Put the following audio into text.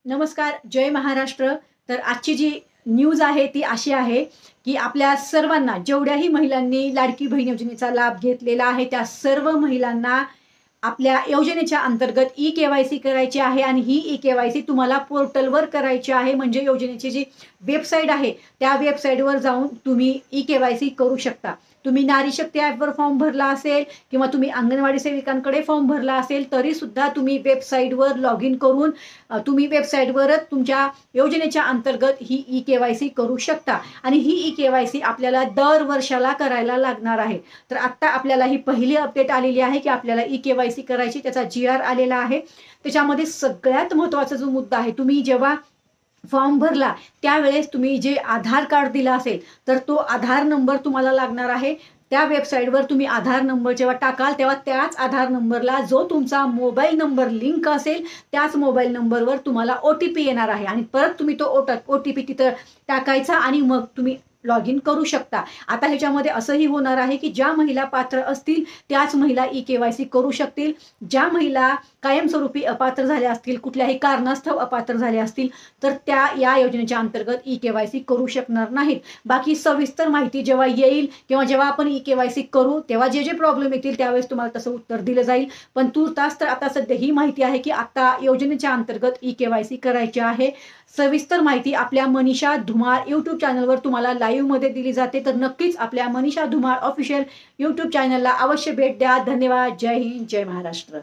नमस्कार, जय महाराष्ट्र. तर आजची जी न्यूज आहे ती अशी आहे, की आपल्या सर्वांना जेवढ्याही महिलांनी लाडकी बहीण योजनेचा लाभ घेतलेला आहे, त्या सर्व महिलांना आपल्या योजनेच्या अंतर्गत ई-के-वाय-सी करायची आहे आणि ही ई-के-वाय-सी तुम्हाला पोर्टलवर करायची आहे. म्हणजे योजनेची जी वेबसाईट आहे, त्या वेबसाईटवर जाऊन तुम्ही ई-के-वाय-सी करू शकता. तुम्ही नारी शक्ती ॲपवर फॉर्म भरला असेल किंवा तुम्ही अंगणवाडी सेविकांकडे फॉर्म भरला असेल, तरीसुद्धा तुम्ही वेबसाईटवर लॉग इन करून तुम्ही वेबसाईटवरच तुमच्या योजनेच्या अंतर्गत ही ई-के-वाय-सी करू शकता आणि ही ई-के-वाय-सी आपल्याला दर वर्षाला करायला लागणार आहे. तर आत्ता आपल्याला ही पहिली अपडेट आलेली आहे, की आपल्याला ई-के-वाय-सी करायची. त्याचा जी-आर आलेला आहे. त्याच्यामध्ये सगळ्यात महत्त्वाचा जो मुद्दा आहे, तुम्ही जेव्हा फॉर्म भरला त्यावेळेस तुम्ही जे आधार कार्ड दिला असेल, तर तो आधार नंबर तुम्हाला लागणार आहे. त्या वेबसाईटवर तुम्ही आधार नंबर जेव्हा टाकाल, तेव्हा त्याच आधार नंबरला जो तुमचा मोबाईल नंबर लिंक असेल, त्याच मोबाईल नंबरवर तुम्हाला ओ-टी-पी येणार आहे आणि परत तुम्ही तो ओ-टी-पी तिथं टाकायचा आणि मग तुम्ही लॉग इन करू शकता. आता ह्याच्यामध्ये असंही होणार आहे, की ज्या महिला पात्र असतील त्याच महिला ई-के-वाय-सी करू शकतील. ज्या महिला कायमस्वरूपी अपात्र झाल्या असतील, कुठल्याही कारणास्तव अपात्र झाल्या असतील, तर त्या या योजनेच्या अंतर्गत ई-के-वाय-सी करू शकणार नाहीत. बाकी सविस्तर माहिती जेव्हा येईल किंवा जेव्हा आपण ई-के-वाय-सी करू, तेव्हा जे प्रॉब्लेम येतील त्यावेळेस तुम्हाला तसं उत्तर दिलं जाईल. पण तूर्तास तर आता सध्या ही माहिती आहे, की आता योजनेच्या अंतर्गत ई-के-वाय-सी करायची आहे. सविस्तर माहिती आपल्या मनीषा धुमाळ यूट्यूब चॅनलवर तुम्हाला लाईव्हमध्ये दिली जाते. तर नक्कीच आपल्या मनीषा धुमाळ ऑफिशियल यूट्यूब चॅनलला अवश्य भेट द्या. धन्यवाद. जय हिंद, जय महाराष्ट्र.